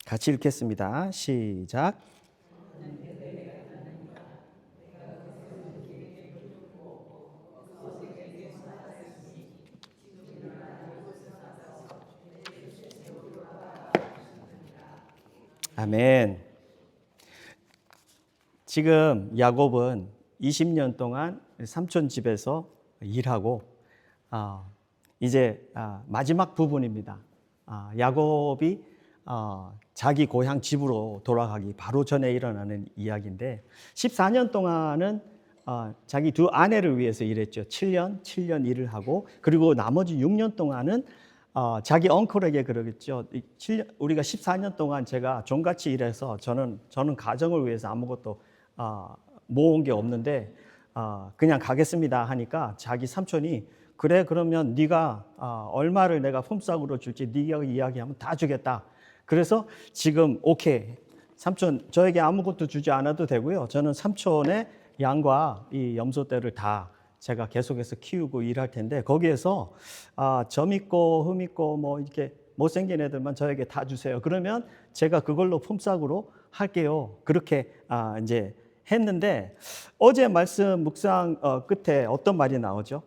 같이 읽겠습니다. 시작. 아멘. 지금 야곱은 20년 동안 삼촌 집에서 일하고 이제 마지막 부분입니다. 야곱이 자기 고향 집으로 돌아가기 바로 전에 일어나는 이야기인데 14년 동안은 자기 두 아내를 위해서 일했죠. 7년 일을 하고 그리고 나머지 6년 동안은 자기 엉클에게 그러겠죠. 우리가 14년 동안 제가 종같이 일해서 저는 가정을 위해서 아무것도 모은 게 없는데 그냥 가겠습니다 하니까 자기 삼촌이 그래 그러면 네가 얼마를 내가 품삯으로 줄지 네가 이야기하면 다 주겠다. 그래서 지금 오케이 삼촌 저에게 아무것도 주지 않아도 되고요. 저는 삼촌의 양과 이 염소떼를 다 제가 계속해서 키우고 일할 텐데 거기에서 점 있고 흠 있고 뭐 이렇게 못생긴 애들만 저에게 다 주세요. 그러면 제가 그걸로 품삯으로 할게요. 그렇게 이제 했는데 어제 말씀 묵상 끝에 어떤 말이 나오죠?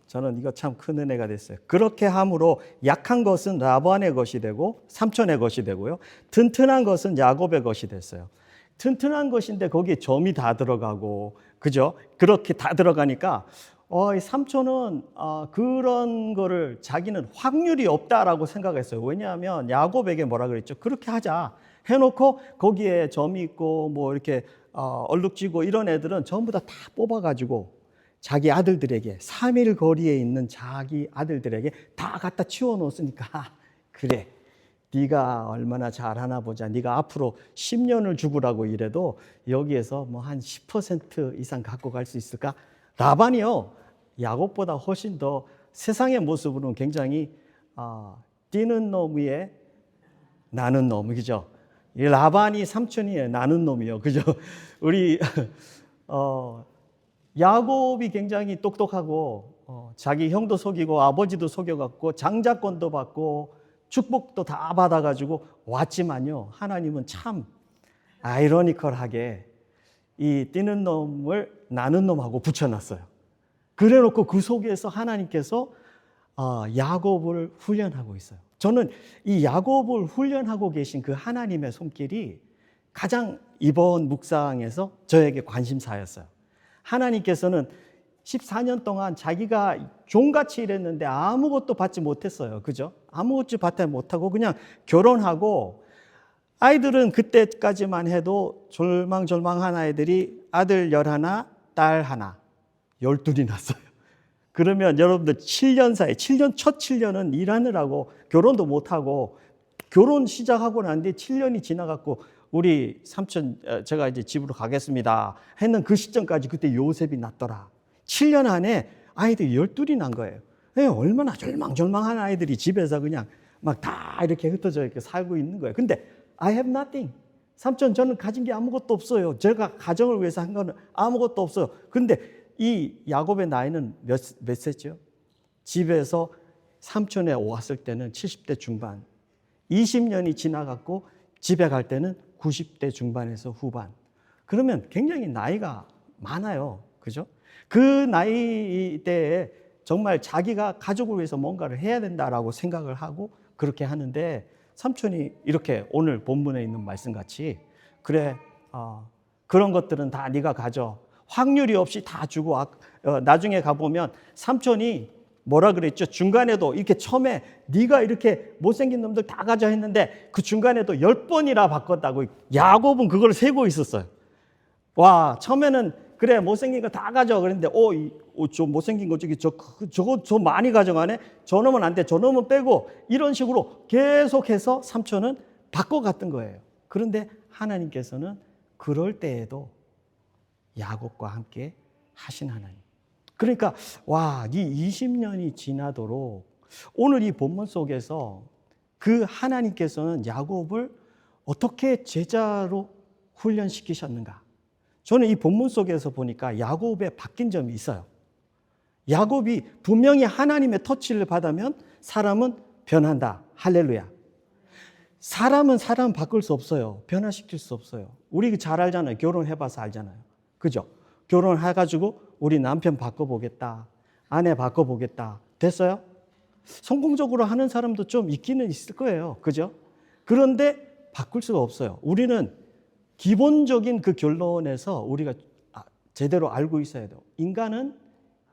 저는 이거 참 큰 은혜가 됐어요. 그렇게 함으로 약한 것은 라반의 것이 되고 삼촌의 것이 되고요. 튼튼한 것은 야곱의 것이 됐어요. 튼튼한 것인데 거기에 점이 다 들어가고 그죠? 그렇게 다 들어가니까 이 삼촌은 그런 거를 자기는 확률이 없다라고 생각했어요. 왜냐하면 야곱에게 뭐라 그랬죠? 그렇게 하자 해놓고 거기에 점이 있고 뭐 이렇게 얼룩지고 이런 애들은 전부 다 뽑아가지고 자기 아들들에게 3일 거리에 있는 자기 아들들에게 다 갖다 치워놓았으니까 그래 네가 얼마나 잘하나 보자. 네가 앞으로 10년을 죽으라고 이래도 여기에서 뭐 한 10% 이상 갖고 갈 수 있을까? 라반이요 야곱보다 훨씬 더 세상의 모습으로는 굉장히 뛰는 놈 위에 나는 놈, 그죠? 이 라반이 삼촌이에요. 나는 놈이요, 그죠? 우리 야곱이 굉장히 똑똑하고 자기 형도 속이고 아버지도 속여갖고 장자권도 받고 축복도 다 받아가지고 왔지만요 하나님은 참 아이러니컬하게 이 뛰는 놈을 나는 놈하고 붙여놨어요. 그래놓고 그 속에서 하나님께서 야곱을 훈련하고 있어요. 저는 이 야곱을 훈련하고 계신 그 하나님의 손길이 가장 이번 묵상에서 저에게 관심사였어요. 하나님께서는 14년 동안 자기가 종같이 일했는데 아무것도 받지 못했어요. 그죠? 아무것도 받지 못하고 그냥 결혼하고 아이들은 그때까지만 해도 졸망졸망한 아이들이 아들 11, 딸 1, 12이 났어요. 그러면 여러분들 7년 사이, 첫 7년은 일하느라고 결혼도 못하고 결혼 시작하고 난 뒤에 7년이 지나갔고 우리 삼촌 제가 이제 집으로 가겠습니다 했는 그 시점까지 그때 요셉이 났더라. 7년 안에 아이들이 12이 난 거예요. 얼마나 절망한 아이들이 집에서 그냥 막 다 이렇게 흩어져 이렇게 살고 있는 거예요. 근데 I have nothing. 삼촌 저는 가진 게 아무것도 없어요. 제가 가정을 위해서 한 거는 아무것도 없어요. 근데 이 야곱의 나이는 몇 세죠? 집에서 삼촌에 왔을 때는 70대 중반. 20년이 지나갔고 집에 갈 때는 90대 중반에서 후반. 그러면 굉장히 나이가 많아요. 그죠? 그 나이 때에 정말 자기가 가족을 위해서 뭔가를 해야 된다라고 생각을 하고 그렇게 하는데 삼촌이 이렇게 오늘 본문에 있는 말씀같이 그래 그런 것들은 다 네가 가져. 확률이 없이 다 주고 나중에 가보면 삼촌이 뭐라 그랬죠? 중간에도 이렇게 처음에 네가 이렇게 못생긴 놈들 다 가져 했는데 그 중간에도 10번이나 바꿨다고 야곱은 그걸 세고 있었어요. 와 처음에는 그래 못생긴 거 다 가져 그랬는데 저 못생긴 거 저거 저 많이 가져가네. 저놈은 안 돼. 저놈은 빼고 이런 식으로 계속해서 삼촌은 바꿔갔던 거예요. 그런데 하나님께서는 그럴 때에도 야곱과 함께 하신 하나님. 그러니까 이 20년이 지나도록 오늘 이 본문 속에서 그 하나님께서는 야곱을 어떻게 제자로 훈련시키셨는가? 저는 이 본문 속에서 보니까 야곱의 바뀐 점이 있어요. 야곱이 분명히 하나님의 터치를 받으면 사람은 변한다. 할렐루야. 사람은 사람 바꿀 수 없어요. 변화시킬 수 없어요. 우리 잘 알잖아요. 결혼해봐서 알잖아요. 그죠? 결혼해가지고 우리 남편 바꿔보겠다. 아내 바꿔보겠다. 됐어요? 성공적으로 하는 사람도 좀 있기는 있을 거예요. 그죠? 그런데 바꿀 수가 없어요. 우리는 기본적인 그 결론에서 우리가 제대로 알고 있어야 돼요. 인간은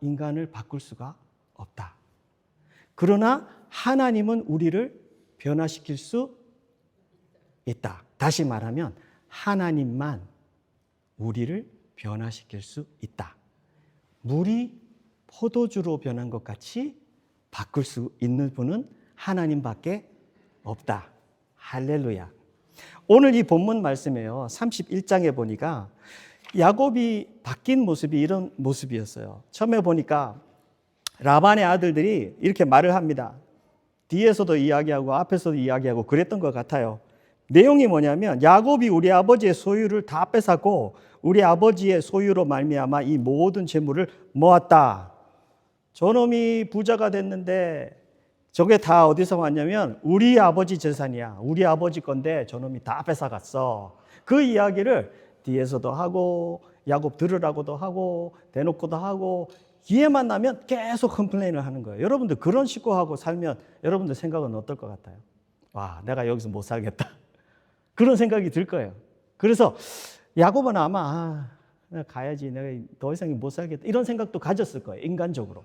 인간을 바꿀 수가 없다. 그러나 하나님은 우리를 변화시킬 수 있다. 다시 말하면 하나님만 우리를 변화시킬 수 있다. 물이 포도주로 변한 것 같이 바꿀 수 있는 분은 하나님밖에 없다. 할렐루야. 오늘 이 본문 말씀에요. 31장에 보니까 야곱이 바뀐 모습이 이런 모습이었어요. 처음에 보니까 라반의 아들들이 이렇게 말을 합니다. 뒤에서도 이야기하고 앞에서도 이야기하고 그랬던 것 같아요. 내용이 뭐냐면 야곱이 우리 아버지의 소유를 다 뺏었고 우리 아버지의 소유로 말미암아 이 모든 재물을 모았다. 저놈이 부자가 됐는데 저게 다 어디서 왔냐면 우리 아버지 재산이야. 우리 아버지 건데 저놈이 다 뺏어갔어. 그 이야기를 뒤에서도 하고 야곱 들으라고도 하고 대놓고도 하고 기회만 나면 계속 컴플레인을 하는 거예요. 여러분들 그런 식으로 하고 살면 여러분들 생각은 어떨 것 같아요? 와, 내가 여기서 못 살겠다. 그런 생각이 들 거예요. 그래서 야곱은 아마 내가 가야지, 내가 더 이상 못 살겠다 이런 생각도 가졌을 거예요. 인간적으로.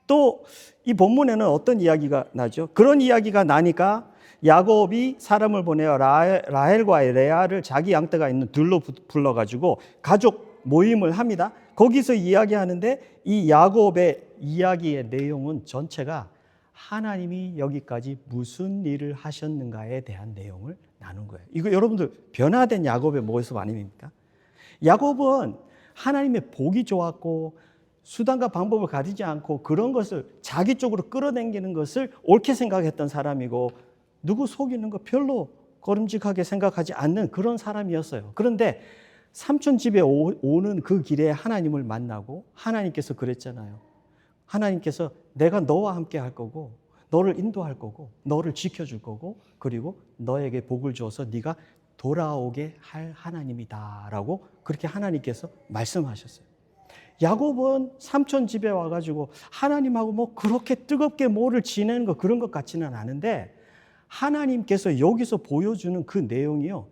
또 이 본문에는 어떤 이야기가 나죠? 그런 이야기가 나니까 야곱이 사람을 보내어 라헬과 레아를 자기 양떼가 있는 들로 불러가지고 가족 모임을 합니다. 거기서 이야기하는데 이 야곱의 이야기의 내용은 전체가 하나님이 여기까지 무슨 일을 하셨는가에 대한 내용을 나눈 거예요. 이거 여러분들 변화된 야곱의 모습 아닙니까? 야곱은 하나님의 복이 좋았고 수단과 방법을 가리지 않고 그런 것을 자기 쪽으로 끌어당기는 것을 옳게 생각했던 사람이고 누구 속이는 거 별로 거름직하게 생각하지 않는 그런 사람이었어요. 그런데 삼촌 집에 오는 그 길에 하나님을 만나고 하나님께서 그랬잖아요. 하나님께서 내가 너와 함께 할 거고 너를 인도할 거고 너를 지켜줄 거고 그리고 너에게 복을 주어서 네가 돌아오게 할 하나님이다라고 그렇게 하나님께서 말씀하셨어요. 야곱은 삼촌 집에 와가지고 하나님하고 뭐 그렇게 뜨겁게 뭐를 지내는 거 그런 것 같지는 않은데 하나님께서 여기서 보여주는 그 내용이요.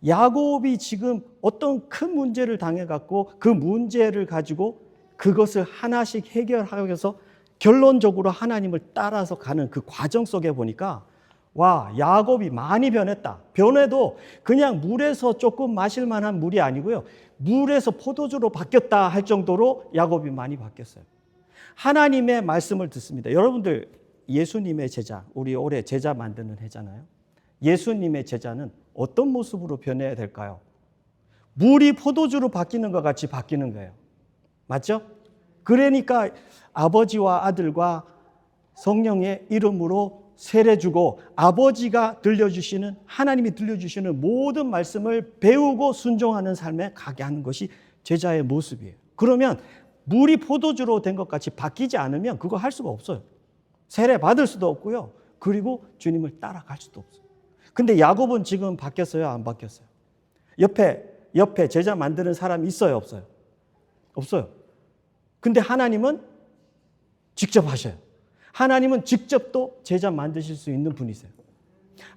야곱이 지금 어떤 큰 문제를 당해갖고 그 문제를 가지고 그것을 하나씩 해결하기 위해서 결론적으로 하나님을 따라서 가는 그 과정 속에 보니까 와, 야곱이 많이 변했다. 변해도 그냥 물에서 조금 마실 만한 물이 아니고요. 물에서 포도주로 바뀌었다 할 정도로 야곱이 많이 바뀌었어요. 하나님의 말씀을 듣습니다. 여러분들 예수님의 제자, 우리 올해 제자 만드는 해잖아요. 예수님의 제자는 어떤 모습으로 변해야 될까요? 물이 포도주로 바뀌는 것 같이 바뀌는 거예요. 맞죠? 그러니까 아버지와 아들과 성령의 이름으로 세례 주고 아버지가 들려주시는 하나님이 들려주시는 모든 말씀을 배우고 순종하는 삶에 가게 하는 것이 제자의 모습이에요. 그러면 물이 포도주로 된 것 같이 바뀌지 않으면 그거 할 수가 없어요. 세례 받을 수도 없고요. 그리고 주님을 따라갈 수도 없어요. 근데 야곱은 지금 바뀌었어요? 안 바뀌었어요? 옆에 제자 만드는 사람이 있어요? 없어요? 없어요. 근데 하나님은 직접 하셔요. 하나님은 직접 또 제자 만드실 수 있는 분이세요.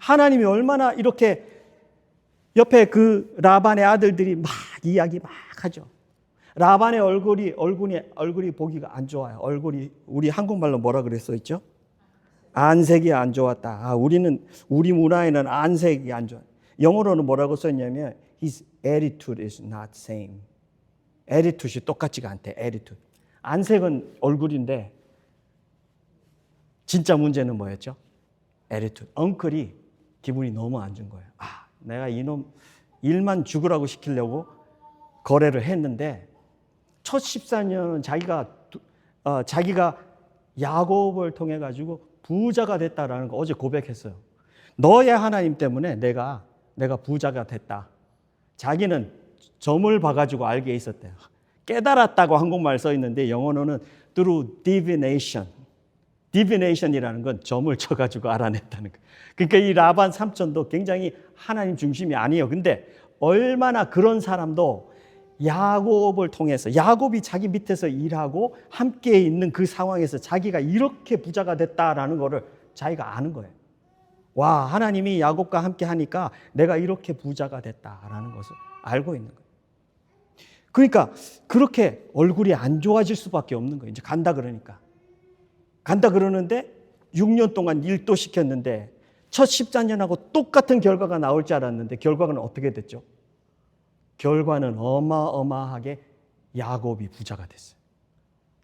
하나님이 얼마나 이렇게 옆에 그 라반의 아들들이 막 이야기 막 하죠. 라반의 얼굴이 보기가 안 좋아요. 얼굴이 우리 한국말로 뭐라 그랬었죠? 안색이 안 좋았다. 우리 문화에는 안색이 안 좋아. 영어로는 뭐라고 썼냐면 his attitude is not same. attitude이 똑같지가 않대. attitude. 안색은 얼굴인데 진짜 문제는 뭐였죠? attitude. 엉클이 기분이 너무 안 좋은 거예요. 내가 이놈 일만 죽으라고 시키려고 거래를 했는데 첫 14년은 자기가 야곱을 통해 가지고 부자가 됐다라는 거 어제 고백했어요. 너의 하나님 때문에 내가 부자가 됐다. 자기는 점을 봐가지고 알게 있었대요. 깨달았다고 한국말 써 있는데 영어로는 through divination. 디비네이션이라는 건 점을 쳐가지고 알아냈다는 거예요. 그러니까 이 라반 삼촌도 굉장히 하나님 중심이 아니에요. 근데 얼마나 그런 사람도 야곱을 통해서, 야곱이 자기 밑에서 일하고 함께 있는 그 상황에서 자기가 이렇게 부자가 됐다라는 거를 자기가 아는 거예요. 와, 하나님이 야곱과 함께 하니까 내가 이렇게 부자가 됐다라는 것을 알고 있는 거예요. 그러니까 그렇게 얼굴이 안 좋아질 수밖에 없는 거예요. 이제 간다 그러니까. 간다 그러는데 6년 동안 일도 시켰는데 첫 14년하고 똑같은 결과가 나올 줄 알았는데 결과는 어떻게 됐죠? 결과는 어마어마하게 야곱이 부자가 됐어요.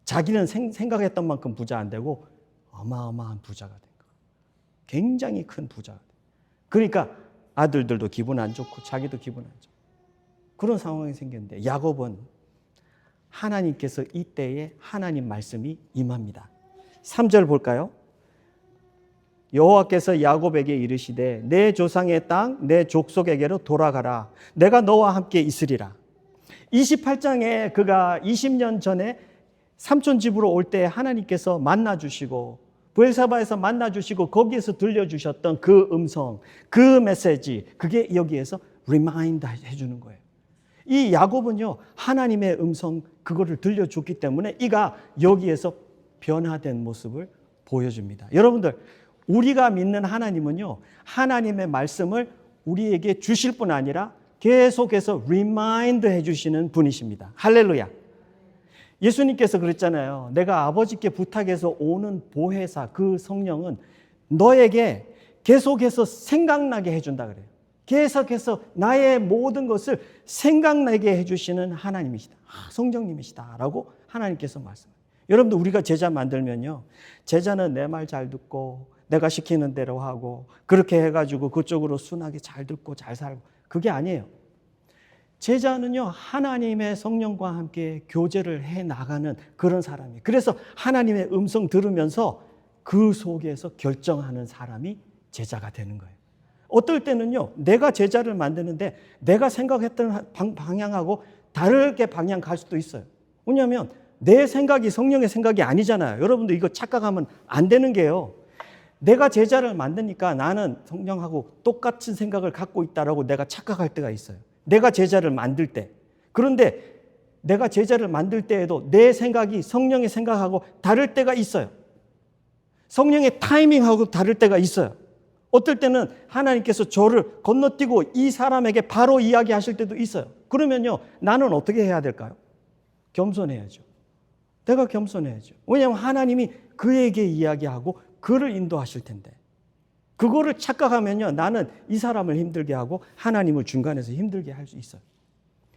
자기는 생각했던 만큼 부자 안 되고 어마어마한 부자가 된 거예요. 굉장히 큰 부자가 돼요. 그러니까 아들들도 기분 안 좋고 자기도 기분 안 좋고 그런 상황이 생겼는데 야곱은 하나님께서 이때에 하나님 말씀이 임합니다. 3절 볼까요? 여호와께서 야곱에게 이르시되 내 조상의 땅 내 족속에게로 돌아가라. 내가 너와 함께 있으리라. 28장에 그가 20년 전에 삼촌 집으로 올 때 하나님께서 만나주시고 브엘사바에서 만나주시고 거기에서 들려주셨던 그 음성, 그 메시지, 그게 여기에서 리마인드 해주는 거예요. 이 야곱은요 하나님의 음성 그거를 들려줬기 때문에 이가 여기에서 변화된 모습을 보여줍니다. 여러분들 우리가 믿는 하나님은요 하나님의 말씀을 우리에게 주실 뿐 아니라 계속해서 리마인드 해주시는 분이십니다. 할렐루야. 예수님께서 그랬잖아요. 내가 아버지께 부탁해서 오는 보혜사 그 성령은 너에게 계속해서 생각나게 해준다 그래요. 계속해서 나의 모든 것을 생각나게 해주시는 하나님이시다. 성령님이시다라고 하나님께서 말씀해요. 여러분들 우리가 제자 만들면요 제자는 내 말 잘 듣고 내가 시키는 대로 하고 그렇게 해가지고 그쪽으로 순하게 잘 듣고 잘 살고 그게 아니에요. 제자는요 하나님의 성령과 함께 교제를 해 나가는 그런 사람이에요. 그래서 하나님의 음성 들으면서 그 속에서 결정하는 사람이 제자가 되는 거예요. 어떨 때는요 내가 제자를 만드는데 내가 생각했던 방향하고 다르게 방향 갈 수도 있어요. 왜냐하면 내 생각이 성령의 생각이 아니잖아요. 여러분들 이거 착각하면 안 되는 게요. 내가 제자를 만드니까 나는 성령하고 똑같은 생각을 갖고 있다라고 내가 착각할 때가 있어요. 내가 제자를 만들 때. 그런데 내가 제자를 만들 때에도 내 생각이 성령의 생각하고 다를 때가 있어요. 성령의 타이밍하고 다를 때가 있어요. 어떨 때는 하나님께서 저를 건너뛰고 이 사람에게 바로 이야기하실 때도 있어요. 그러면요 나는 어떻게 해야 될까요? 겸손해야죠. 내가 겸손해야죠. 왜냐하면 하나님이 그에게 이야기하고 그를 인도하실 텐데 그거를 착각하면요 나는 이 사람을 힘들게 하고 하나님을 중간에서 힘들게 할 수 있어요.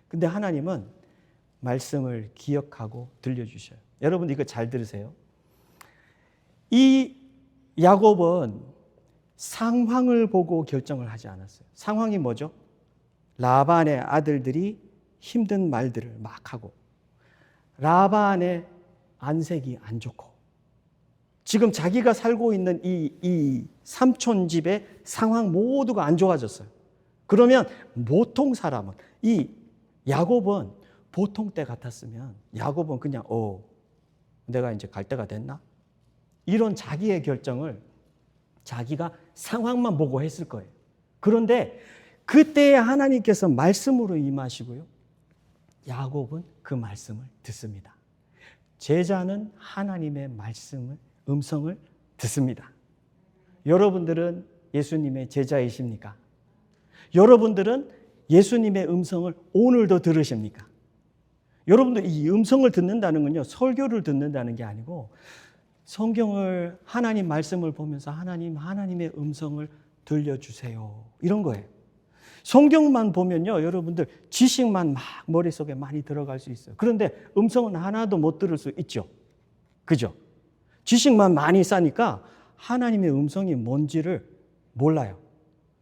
근데 하나님은 말씀을 기억하고 들려주셔요. 여러분 이거 잘 들으세요. 이 야곱은 상황을 보고 결정을 하지 않았어요. 상황이 뭐죠? 라반의 아들들이 힘든 말들을 막 하고 라반의 안색이 안 좋고 지금 자기가 살고 있는 이 삼촌 집의 상황 모두가 안 좋아졌어요. 그러면 보통 사람은 이 야곱은 보통 때 같았으면 야곱은 그냥 내가 이제 갈 때가 됐나? 이런 자기의 결정을 자기가 상황만 보고 했을 거예요. 그런데 그때에 하나님께서 말씀으로 임하시고요. 야곱은 그 말씀을 듣습니다. 제자는 하나님의 말씀을 음성을 듣습니다. 여러분들은 예수님의 제자이십니까? 여러분들은 예수님의 음성을 오늘도 들으십니까? 여러분들 이 음성을 듣는다는 건요 설교를 듣는다는 게 아니고 성경을 하나님 말씀을 보면서 하나님의 음성을 들려주세요 이런 거예요. 성경만 보면요 여러분들 지식만 막 머릿속에 많이 들어갈 수 있어요. 그런데 음성은 하나도 못 들을 수 있죠. 그죠? 지식만 많이 쌓으니까 하나님의 음성이 뭔지를 몰라요.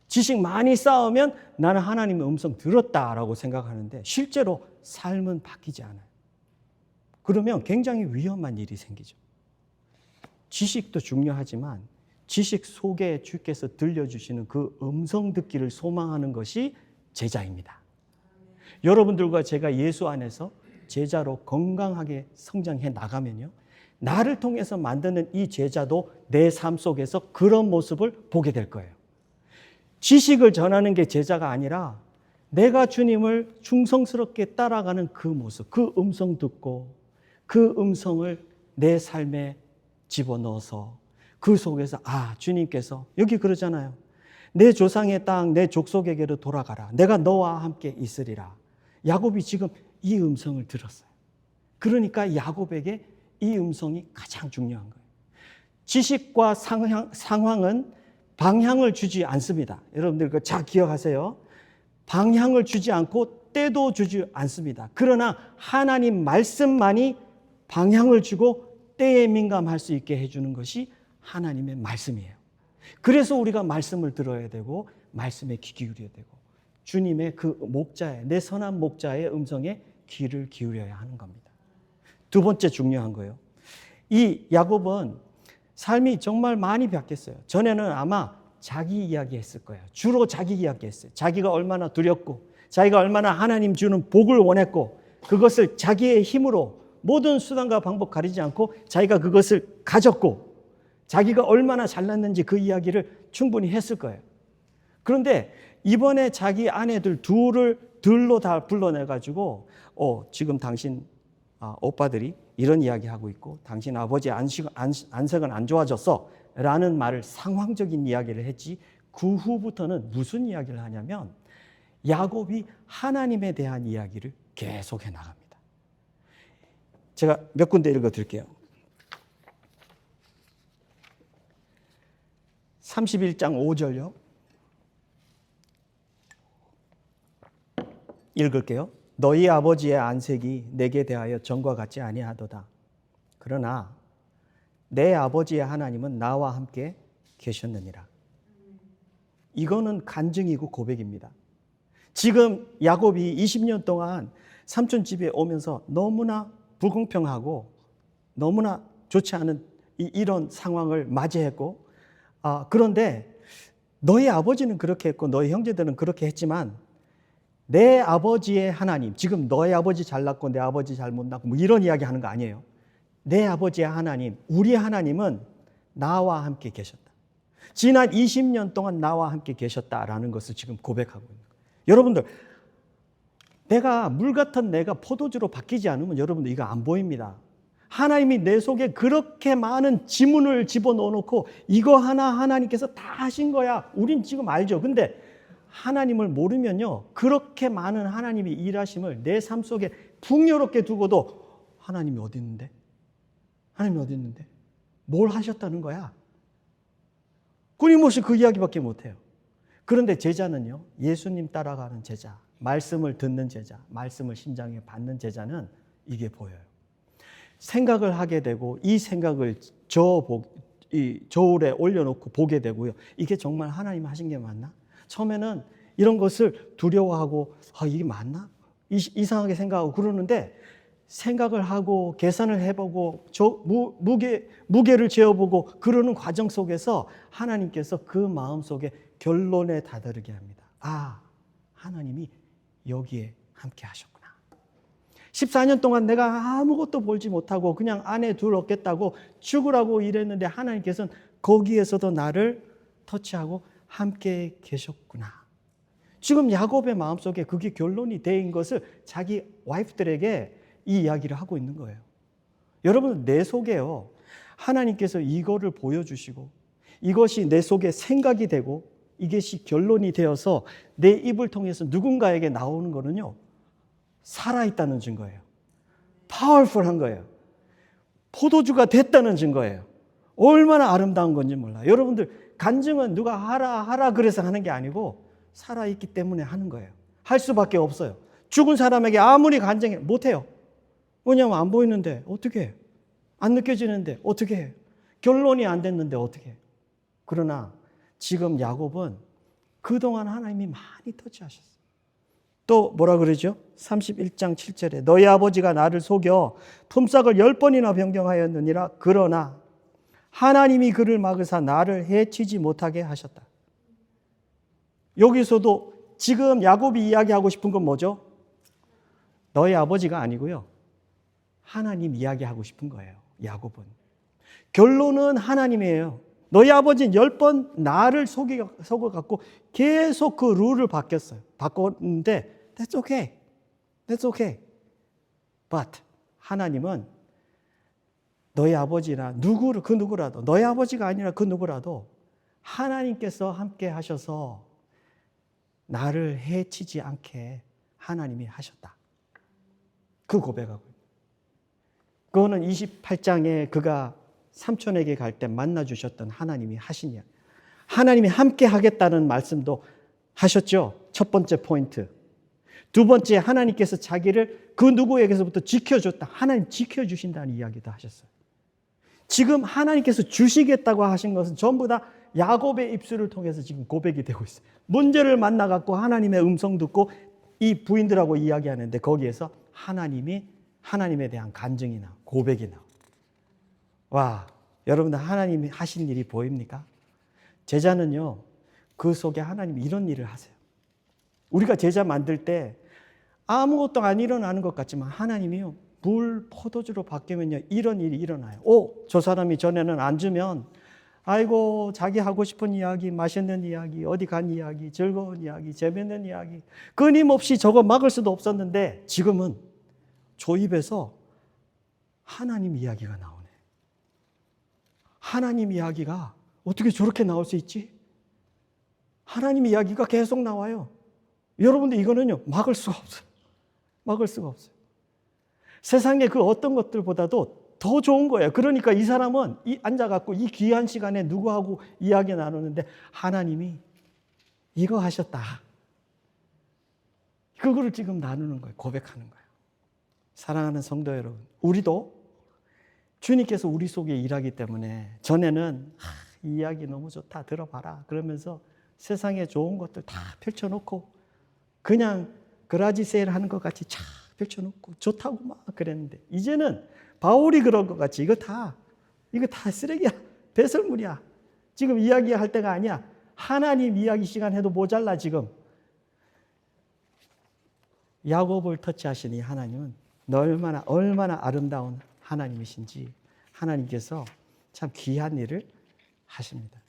지식 많이 쌓으면 나는 하나님의 음성 들었다라고 생각하는데 실제로 삶은 바뀌지 않아요. 그러면 굉장히 위험한 일이 생기죠. 지식도 중요하지만 지식 속에 주께서 들려주시는 그 음성 듣기를 소망하는 것이 제자입니다. 여러분들과 제가 예수 안에서 제자로 건강하게 성장해 나가면요 나를 통해서 만드는 이 제자도 내 삶 속에서 그런 모습을 보게 될 거예요. 지식을 전하는 게 제자가 아니라 내가 주님을 충성스럽게 따라가는 그 모습, 그 음성 듣고 그 음성을 내 삶에 집어넣어서 그 속에서 주님께서 여기 그러잖아요. 내 조상의 땅, 내 족속에게로 돌아가라. 내가 너와 함께 있으리라. 야곱이 지금 이 음성을 들었어요. 그러니까 야곱에게 이 음성이 가장 중요한 거예요. 지식과 상황은 방향을 주지 않습니다. 여러분들 그거 잘 기억하세요. 방향을 주지 않고 때도 주지 않습니다. 그러나 하나님 말씀만이 방향을 주고 때에 민감할 수 있게 해주는 것이 하나님의 말씀이에요. 그래서 우리가 말씀을 들어야 되고 말씀에 귀 기울여야 되고 주님의 그 목자의, 내 선한 목자의 음성에 귀를 기울여야 하는 겁니다. 두 번째 중요한 거예요. 이 야곱은 삶이 정말 많이 바뀌었어요. 전에는 아마 자기 이야기 했을 거예요. 주로 자기 이야기 했어요. 자기가 얼마나 두렵고 자기가 얼마나 하나님 주는 복을 원했고 그것을 자기의 힘으로 모든 수단과 방법 가리지 않고 자기가 그것을 가졌고 자기가 얼마나 잘났는지 그 이야기를 충분히 했을 거예요. 그런데 이번에 자기 아내들 둘로 다 불러내가지고 지금 당신 오빠들이 이런 이야기하고 있고 당신 아버지 안색은 안 좋아졌어 라는 말을 상황적인 이야기를 했지 그 후부터는 무슨 이야기를 하냐면 야곱이 하나님에 대한 이야기를 계속해 나갑니다. 제가 몇 군데 읽어드릴게요. 31장 5절요. 읽을게요. 너희 아버지의 안색이 내게 대하여 전과 같지 아니하도다. 그러나 내 아버지의 하나님은 나와 함께 계셨느니라. 이거는 간증이고 고백입니다. 지금 야곱이 20년 동안 삼촌 집에 오면서 너무나 불공평하고 너무나 좋지 않은 이런 상황을 맞이했고 그런데 너희 아버지는 그렇게 했고 너희 형제들은 그렇게 했지만 내 아버지의 하나님, 지금 너희 아버지 잘났고 내 아버지 잘못 낳고 뭐 이런 이야기 하는 거 아니에요. 내 아버지의 하나님, 우리 하나님은 나와 함께 계셨다. 지난 20년 동안 나와 함께 계셨다라는 것을 지금 고백하고 있는 거예요. 여러분들, 물 같은 내가 포도주로 바뀌지 않으면 여러분들 이거 안 보입니다. 하나님이 내 속에 그렇게 많은 지문을 집어넣어놓고 이거 하나 하나님께서 다 하신 거야. 우린 지금 알죠. 근데 하나님을 모르면요. 그렇게 많은 하나님의 일하심을 내 삶 속에 풍요롭게 두고도 하나님이 어디 있는데? 하나님이 어디 있는데? 뭘 하셨다는 거야? 끊임없이 그 이야기밖에 못해요. 그런데 제자는요. 예수님 따라가는 제자, 말씀을 듣는 제자, 말씀을 심장에 받는 제자는 이게 보여요. 생각을 하게 되고 이 생각을 저울에 올려놓고 보게 되고요. 이게 정말 하나님 하신 게 맞나? 처음에는 이런 것을 두려워하고 이게 맞나? 이상하게 생각하고 그러는데 생각을 하고 계산을 해보고 무게를 재어보고 그러는 과정 속에서 하나님께서 그 마음속에 결론에 다다르게 합니다. 하나님이 여기에 함께 하셨구나. 14년 동안 내가 아무것도 벌지 못하고 그냥 아내 둘 얻겠다고 죽으라고 일했는데 하나님께서는 거기에서도 나를 터치하고 함께 계셨구나. 지금 야곱의 마음속에 그게 결론이 된 것을 자기 와이프들에게 이 이야기를 하고 있는 거예요. 여러분 내 속에요. 하나님께서 이거를 보여주시고 이것이 내 속에 생각이 되고 이것이 결론이 되어서 내 입을 통해서 누군가에게 나오는 거는요. 살아있다는 증거예요. 파워풀한 거예요. 포도주가 됐다는 증거예요. 얼마나 아름다운 건지 몰라요. 여러분들 간증은 누가 하라 그래서 하는 게 아니고 살아있기 때문에 하는 거예요. 할 수밖에 없어요. 죽은 사람에게 아무리 간증해 못해요. 왜냐하면 안 보이는데 어떻게 해요? 안 느껴지는데 어떻게 해요? 결론이 안 됐는데 어떻게 해요? 그러나 지금 야곱은 그동안 하나님이 많이 터치하셨어요. 또 뭐라 그러죠? 31장 7절에 너희 아버지가 나를 속여 품삯을 10번이나 변경하였느니라. 그러나 하나님이 그를 막으사 나를 해치지 못하게 하셨다. 여기서도 지금 야곱이 이야기하고 싶은 건 뭐죠? 너희 아버지가 아니고요. 하나님 이야기하고 싶은 거예요. 야곱은. 결론은 하나님이에요. 너희 아버지는 10번 나를 속여갖고 계속 그 룰을 바꿨는데 that's okay. That's okay. But 하나님은 너희 아버지나 그 누구라도 너희 아버지가 아니라 그 누구라도 하나님께서 함께 하셔서 나를 해치지 않게 하나님이 하셨다. 그 고백하고. 그거는 28장에 그가 삼촌에게 갈 때 만나 주셨던 하나님이 하신 이야기. 하나님이 함께 하겠다는 말씀도 하셨죠. 첫 번째 포인트. 두 번째, 하나님께서 자기를 그 누구에게서부터 지켜줬다. 하나님 지켜주신다는 이야기도 하셨어요. 지금 하나님께서 주시겠다고 하신 것은 전부 다 야곱의 입술을 통해서 지금 고백이 되고 있어요. 문제를 만나갖고 하나님의 음성 듣고 이 부인들하고 이야기하는데 거기에서 하나님에 대한 간증이 나와, 고백이 나와. 와, 여러분들 하나님이 하신 일이 보입니까? 제자는요, 그 속에 하나님이 이런 일을 하세요. 우리가 제자 만들 때 아무것도 안 일어나는 것 같지만 하나님이요, 물 포도주로 바뀌면요, 이런 일이 일어나요. 저 사람이 전에는 안 주면 아이고, 자기 하고 싶은 이야기, 맛있는 이야기, 어디 간 이야기, 즐거운 이야기, 재밌는 이야기, 끊임없이 저거 막을 수도 없었는데 지금은 저 입에서 하나님 이야기가 나오네. 하나님 이야기가 어떻게 저렇게 나올 수 있지? 하나님 이야기가 계속 나와요. 여러분들 이거는요, 막을 수가 없어요. 막을 수가 없어요. 세상의 그 어떤 것들보다도 더 좋은 거예요. 그러니까 이 사람은 앉아갖고 이 귀한 시간에 누구하고 이야기 나누는데 하나님이 이거 하셨다. 그거를 지금 나누는 거예요. 고백하는 거예요. 사랑하는 성도 여러분, 우리도 주님께서 우리 속에 일하기 때문에 전에는 이 이야기 너무 좋다, 들어봐라 그러면서 세상에 좋은 것들 다 펼쳐놓고 그냥 그라지 세일 하는 것 같이 쫙 펼쳐놓고 좋다고 막 그랬는데 이제는 바울이 그런 것 같이 이거 다 쓰레기야, 배설물이야. 지금 이야기할 때가 아니야. 하나님 이야기 시간 해도 모자라. 지금 야곱을 터치하신 이 하나님은 얼마나 아름다운 하나님이신지 하나님께서 참 귀한 일을 하십니다.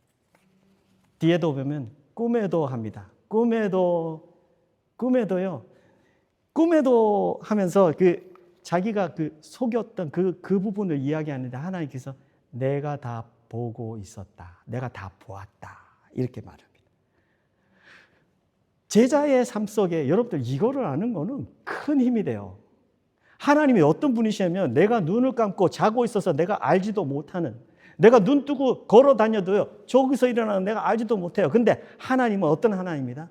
뒤에도 보면 꿈에도 합니다. 꿈에도요. 꿈에도 하면서 자기가 속였던 그 부분을 이야기하는데 하나님께서 내가 다 보고 있었다. 내가 다 보았다. 이렇게 말합니다. 제자의 삶 속에 여러분들 이거를 아는 거는 큰 힘이 돼요. 하나님이 어떤 분이시냐면 내가 눈을 감고 자고 있어서 내가 알지도 못하는, 내가 눈 뜨고 걸어 다녀도요, 저기서 일어나는 내가 알지도 못해요. 근데 하나님은 어떤 하나님이다?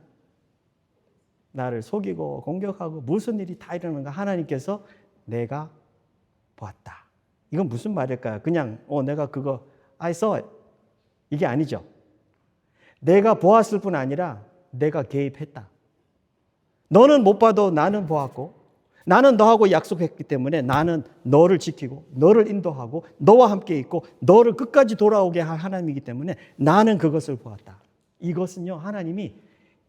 나를 속이고 공격하고 무슨 일이 다 일어나는가? 하나님께서 내가 보았다. 이건 무슨 말일까요? 그냥 내가 그거 I saw it. 이게 아니죠. 내가 보았을 뿐 아니라 내가 개입했다. 너는 못 봐도 나는 보았고 나는 너하고 약속했기 때문에 나는 너를 지키고 너를 인도하고 너와 함께 있고 너를 끝까지 돌아오게 할 하나님이기 때문에 나는 그것을 보았다. 이것은요, 하나님이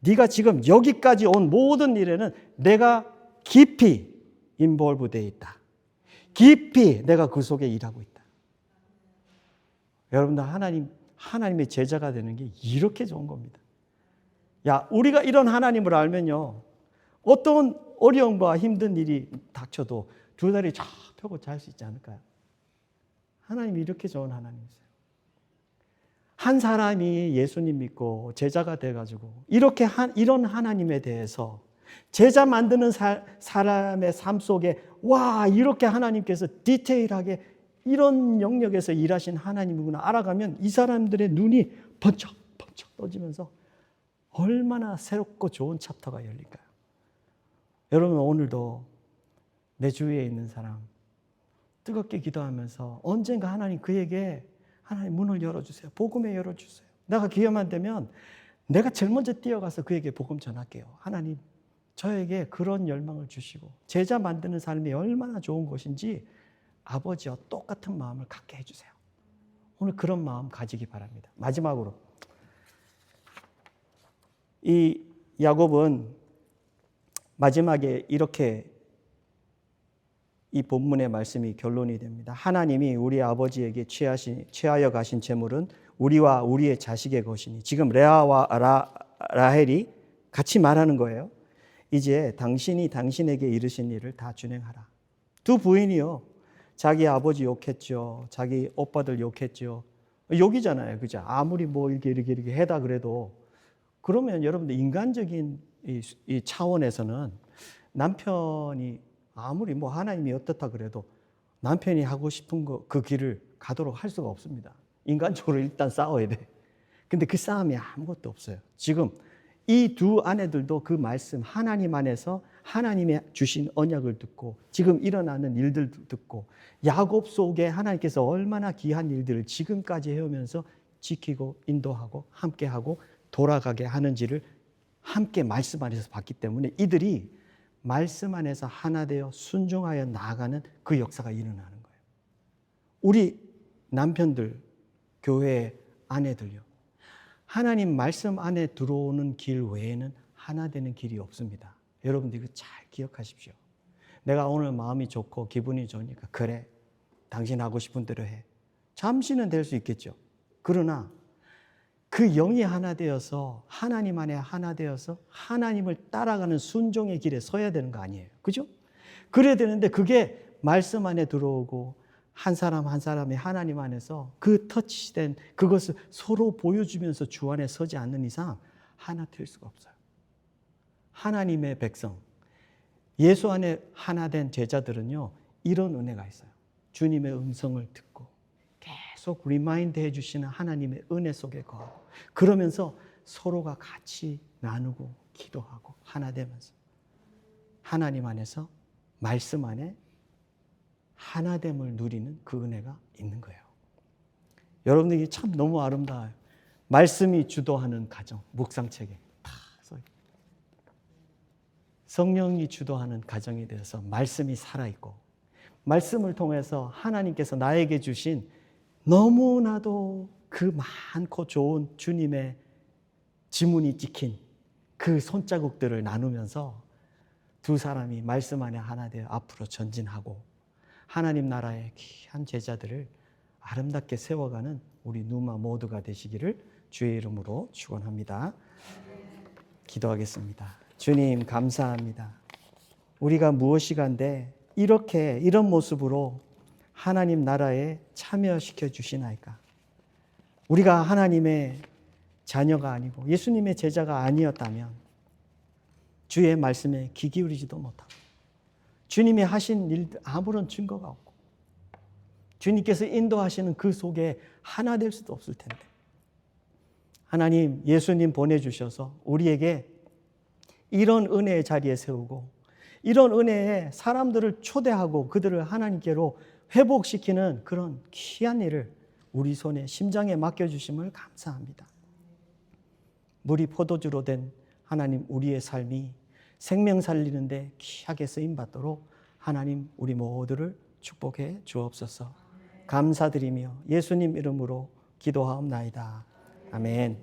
네가 지금 여기까지 온 모든 일에는 내가 깊이 인볼브 되어 있다. 깊이 내가 그 속에 일하고 있다. 여러분들 하나님의 제자가 되는 게 이렇게 좋은 겁니다. 우리가 이런 하나님을 알면요, 어떤 어려움과 힘든 일이 닥쳐도 두 다리 쫙 펴고 잘 수 있지 않을까요? 하나님이 이렇게 좋은 하나님이세요. 한 사람이 예수님 믿고 제자가 돼가지고 이런 하나님에 대해서 제자 만드는 사람의 삶 속에 이렇게 하나님께서 디테일하게 이런 영역에서 일하신 하나님이구나 알아가면 이 사람들의 눈이 번쩍 떠지면서 얼마나 새롭고 좋은 챕터가 열릴까요? 여러분, 오늘도 내 주위에 있는 사람 뜨겁게 기도하면서 언젠가 하나님 문을 열어주세요. 복음에 열어주세요. 내가 기회만 되면 내가 제일 먼저 뛰어가서 그에게 복음 전할게요. 하나님, 저에게 그런 열망을 주시고 제자 만드는 삶이 얼마나 좋은 것인지 아버지와 똑같은 마음을 갖게 해주세요. 오늘 그런 마음 가지기 바랍니다. 마지막으로 이 야곱은 마지막에 이렇게 이 본문의 말씀이 결론이 됩니다. 하나님이 우리 아버지에게 취하여 가신 재물은 우리와 우리의 자식의 것이니, 지금 레아와 라헬이 같이 말하는 거예요. 이제 당신이 당신에게 이르신 일을 다 준행하라. 두 부인이요, 자기 아버지 욕했죠. 자기 오빠들 욕했죠. 욕이잖아요, 그죠? 아무리 뭐 이렇게 해다 그래도, 그러면 여러분들 인간적인 이 차원에서는 남편이 아무리 뭐 하나님이 어떻다 그래도 남편이 하고 싶은 그 길을 가도록 할 수가 없습니다. 인간적으로 일단 싸워야 돼. 근데 그 싸움이 아무것도 없어요. 지금 이 두 아내들도 그 말씀, 하나님 안에서 하나님의 주신 언약을 듣고 지금 일어나는 일들 듣고 야곱 속에 하나님께서 얼마나 귀한 일들을 지금까지 해오면서 지키고 인도하고 함께하고 돌아가게 하는지를 함께 말씀 안에서 봤기 때문에 이들이 말씀 안에서 하나 되어 순종하여 나아가는 그 역사가 일어나는 거예요. 우리 남편들, 교회 아내들요, 하나님 말씀 안에 들어오는 길 외에는 하나 되는 길이 없습니다. 여러분들 이거 잘 기억하십시오. 내가 오늘 마음이 좋고 기분이 좋으니까 그래, 당신 하고 싶은 대로 해. 잠시는 될 수 있겠죠. 그러나 그 영이 하나 되어서 하나님 안에 하나 되어서 하나님을 따라가는 순종의 길에 서야 되는 거 아니에요. 그죠? 그래야 되는데 그게 말씀 안에 들어오고 한 사람 한 사람이 하나님 안에서 그 터치된 그것을 서로 보여주면서 주 안에 서지 않는 이상 하나 될 수가 없어요. 하나님의 백성, 예수 안에 하나 된 제자들은요, 이런 은혜가 있어요. 주님의 음성을 듣고 계속 리마인드 해주시는 하나님의 은혜 속에 거하고, 그러면서 서로가 같이 나누고 기도하고 하나 되면서 하나님 안에서 말씀 안에 하나됨을 누리는 그 은혜가 있는 거예요. 여러분들이 참 너무 아름다워요. 말씀이 주도하는 가정, 묵상책에 다 써있고, 성령이 주도하는 가정에 대해서 말씀이 살아있고, 말씀을 통해서 하나님께서 나에게 주신 너무나도 그 많고 좋은 주님의 지문이 찍힌 그 손자국들을 나누면서 두 사람이 말씀 안에 하나 되어 앞으로 전진하고 하나님 나라의 귀한 제자들을 아름답게 세워가는 우리 누마 모두가 되시기를 주의 이름으로 축원합니다. 기도하겠습니다. 주님 감사합니다. 우리가 무엇이간데 이렇게 이런 모습으로 하나님 나라에 참여시켜 주시나이까. 우리가 하나님의 자녀가 아니고 예수님의 제자가 아니었다면 주의 말씀에 귀 기울이지도 못하고 주님이 하신 일들 아무런 증거가 없고 주님께서 인도하시는 그 속에 하나 될 수도 없을 텐데, 하나님 예수님 보내주셔서 우리에게 이런 은혜의 자리에 세우고 이런 은혜에 사람들을 초대하고 그들을 하나님께로 회복시키는 그런 귀한 일을 우리 손에 심장에 맡겨주심을 감사합니다. 물이 포도주로 된 하나님 우리의 삶이 생명 살리는데 귀하게 쓰임받도록 하나님 우리 모두를 축복해 주옵소서. 감사드리며 예수님 이름으로 기도하옵나이다. 아멘.